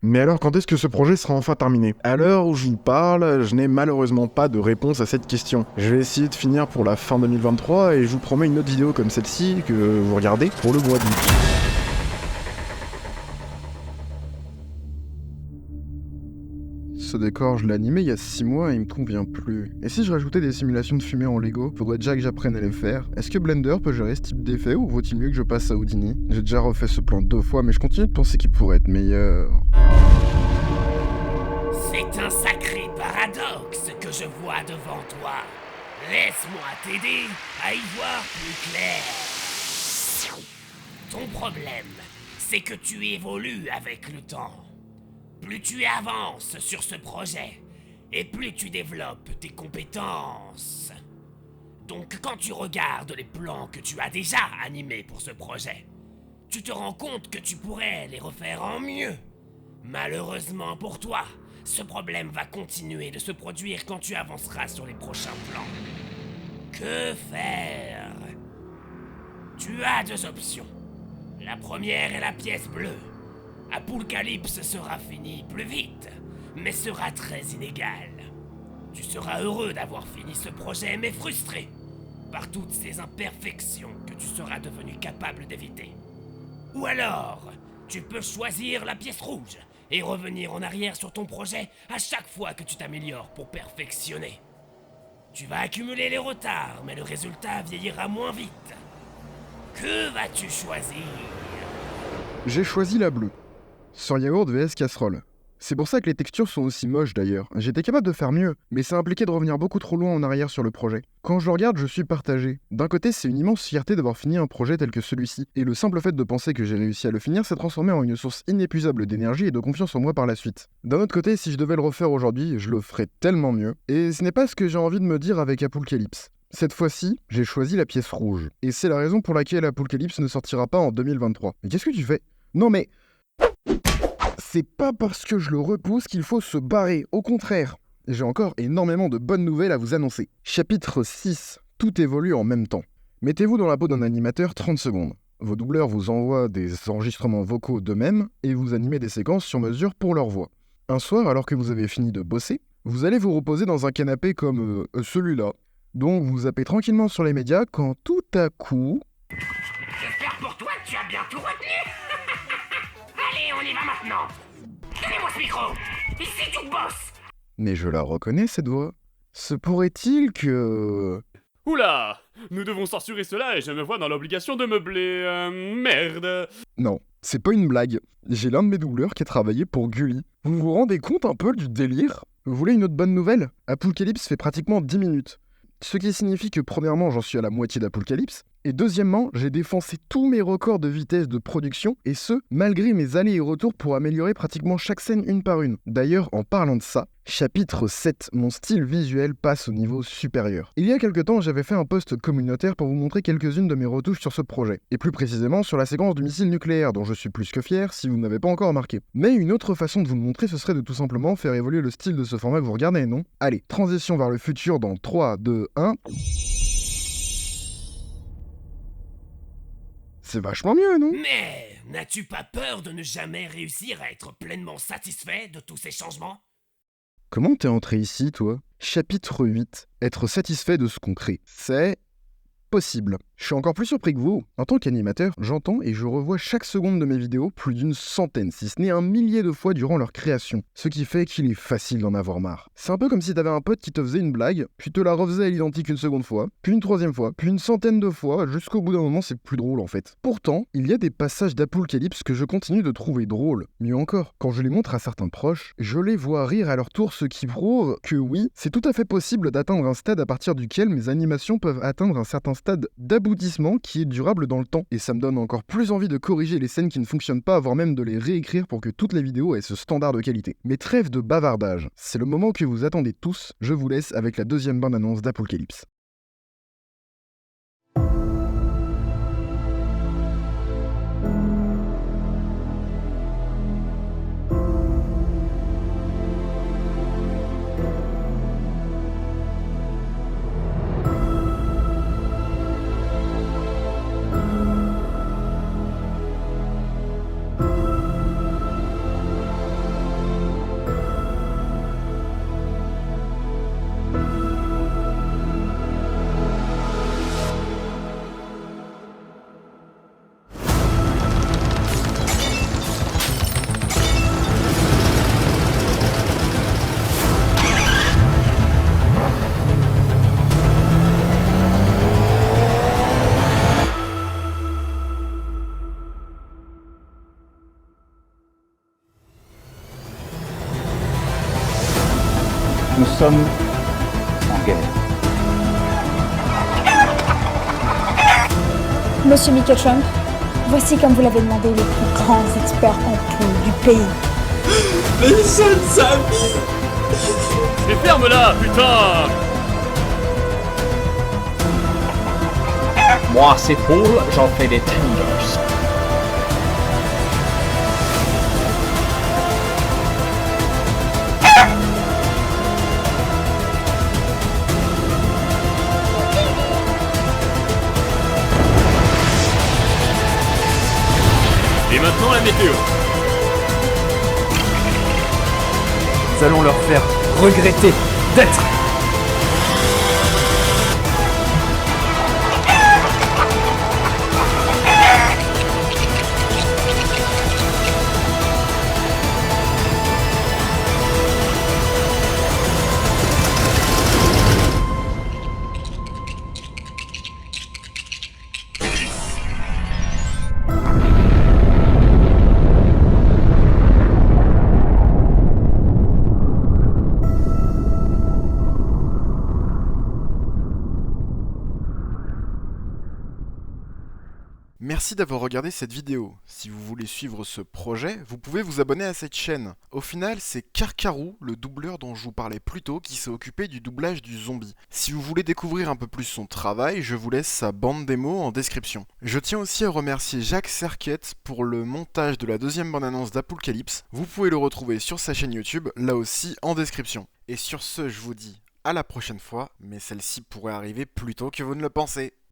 Mais alors quand est-ce que ce projet sera enfin terminé? À l'heure où je vous parle, je n'ai malheureusement pas de réponse à cette question. Je vais essayer de finir pour la fin 2023 et je vous promets une autre vidéo comme celle-ci que vous regardez pour le mois d'août. Ce décor, je l'ai animé il y a 6 mois et il me convient plus. Et si je rajoutais des simulations de fumée en Lego, faudrait déjà que j'apprenne à les faire. Est-ce que Blender peut gérer ce type d'effet ou vaut-il mieux que je passe à Houdini? J'ai déjà refait ce plan 2 fois mais je continue de penser qu'il pourrait être meilleur. C'est un sacré paradoxe que je vois devant toi. Laisse-moi t'aider à y voir plus clair. Ton problème, c'est que tu évolues avec le temps. Plus tu avances sur ce projet, et plus tu développes tes compétences. Donc quand tu regardes les plans que tu as déjà animés pour ce projet, tu te rends compte que tu pourrais les refaire en mieux. Malheureusement pour toi, ce problème va continuer de se produire quand tu avanceras sur les prochains plans. Que faire? Tu as 2 options. La première est la pièce bleue. Apocalypse sera fini plus vite, mais sera très inégal. Tu seras heureux d'avoir fini ce projet, mais frustré par toutes ces imperfections que tu seras devenu capable d'éviter. Ou alors, tu peux choisir la pièce rouge et revenir en arrière sur ton projet à chaque fois que tu t'améliores pour perfectionner. Tu vas accumuler les retards, mais le résultat vieillira moins vite. Que vas-tu choisir? J'ai choisi la bleue. Sans yaourt vs casserole. C'est pour ça que les textures sont aussi moches d'ailleurs. J'étais capable de faire mieux, mais ça impliquait de revenir beaucoup trop loin en arrière sur le projet. Quand je le regarde, je suis partagé. D'un côté, c'est une immense fierté d'avoir fini un projet tel que celui-ci, et le simple fait de penser que j'ai réussi à le finir s'est transformé en une source inépuisable d'énergie et de confiance en moi par la suite. D'un autre côté, si je devais le refaire aujourd'hui, je le ferais tellement mieux. Et ce n'est pas ce que j'ai envie de me dire avec Apocalypse. Cette fois-ci, j'ai choisi la pièce rouge. Et c'est la raison pour laquelle Apocalypse ne sortira pas en 2023. Mais qu'est-ce que tu fais? Non mais... C'est pas parce que je le repousse qu'il faut se barrer, au contraire. J'ai encore énormément de bonnes nouvelles à vous annoncer. Chapitre 6. Tout évolue en même temps. Mettez-vous dans la peau d'un animateur 30 secondes. Vos doubleurs vous envoient des enregistrements vocaux d'eux-mêmes et vous animez des séquences sur mesure pour leur voix. Un soir, alors que vous avez fini de bosser, vous allez vous reposer dans un canapé comme celui-là. Donc vous zappez tranquillement sur les médias quand tout à coup... J'espère pour toi que tu as bien tout retenu. Allez, on y va maintenant. Donnez-moi ce micro. Ici, tu bosses. Mais je la reconnais cette voix. Se pourrait-il que... Oula! Nous devons censurer cela et je me vois dans l'obligation de meubler... merde! Non, c'est pas une blague. J'ai l'un de mes doubleurs qui a travaillé pour Gulli. Vous vous rendez compte un peu du délire? Vous voulez une autre bonne nouvelle? Apocalypse fait pratiquement 10 minutes. Ce qui signifie que premièrement, j'en suis à la moitié d'Apocalypse, et deuxièmement, j'ai défoncé tous mes records de vitesse de production, et ce, malgré mes allers et retours pour améliorer pratiquement chaque scène une par une. D'ailleurs, en parlant de ça, chapitre 7, mon style visuel passe au niveau supérieur. Il y a quelque temps, j'avais fait un post communautaire pour vous montrer quelques-unes de mes retouches sur ce projet, et plus précisément sur la séquence du missile nucléaire, dont je suis plus que fier si vous n'avez pas encore remarqué. Mais une autre façon de vous le montrer, ce serait de tout simplement faire évoluer le style de ce format que vous regardez, non? Allez, transition vers le futur dans 3, 2, 1... C'est vachement mieux, non? Mais n'as-tu pas peur de ne jamais réussir à être pleinement satisfait de tous ces changements? Comment t'es entré ici, toi? Chapitre 8. Être satisfait de ce qu'on crée. C'est... possible. Je suis encore plus surpris que vous. En tant qu'animateur, j'entends et je revois chaque seconde de mes vidéos plus d'une centaine, si ce n'est un millier de fois durant leur création. Ce qui fait qu'il est facile d'en avoir marre. C'est un peu comme si t'avais un pote qui te faisait une blague, puis te la refaisait à l'identique une seconde fois, puis une troisième fois, puis une centaine de fois, jusqu'au bout d'un moment c'est plus drôle en fait. Pourtant, il y a des passages d'Apocalypse que je continue de trouver drôles. Mieux encore, quand je les montre à certains proches, je les vois rire à leur tour, ce qui prouve que oui, c'est tout à fait possible d'atteindre un stade à partir duquel mes animations peuvent atteindre un certain stade d'aboutissement qui est durable dans le temps. Et ça me donne encore plus envie de corriger les scènes qui ne fonctionnent pas, voire même de les réécrire pour que toutes les vidéos aient ce standard de qualité. Mais trêve de bavardage, c'est le moment que vous attendez tous, je vous laisse avec la deuxième bande-annonce d'Apocalypse. Nous sommes en guerre. Monsieur Mickey Trump, voici comme vous l'avez demandé les plus grands experts en poules du pays. Les jeunes amis. Et ferme-la, putain! Moi, ces poules, j'en fais des tenders. Et maintenant la météo. Nous allons leur faire regretter d'être. Merci d'avoir regardé cette vidéo. Si vous voulez suivre ce projet, vous pouvez vous abonner à cette chaîne. Au final, c'est Karkaroo, le doubleur dont je vous parlais plus tôt, qui s'est occupé du doublage du zombie. Si vous voulez découvrir un peu plus son travail, je vous laisse sa bande démo en description. Je tiens aussi à remercier Jacques Serquette pour le montage de la deuxième bande-annonce d'Apocalypse. Vous pouvez le retrouver sur sa chaîne YouTube, là aussi en description. Et sur ce, je vous dis à la prochaine fois, mais celle-ci pourrait arriver plus tôt que vous ne le pensez.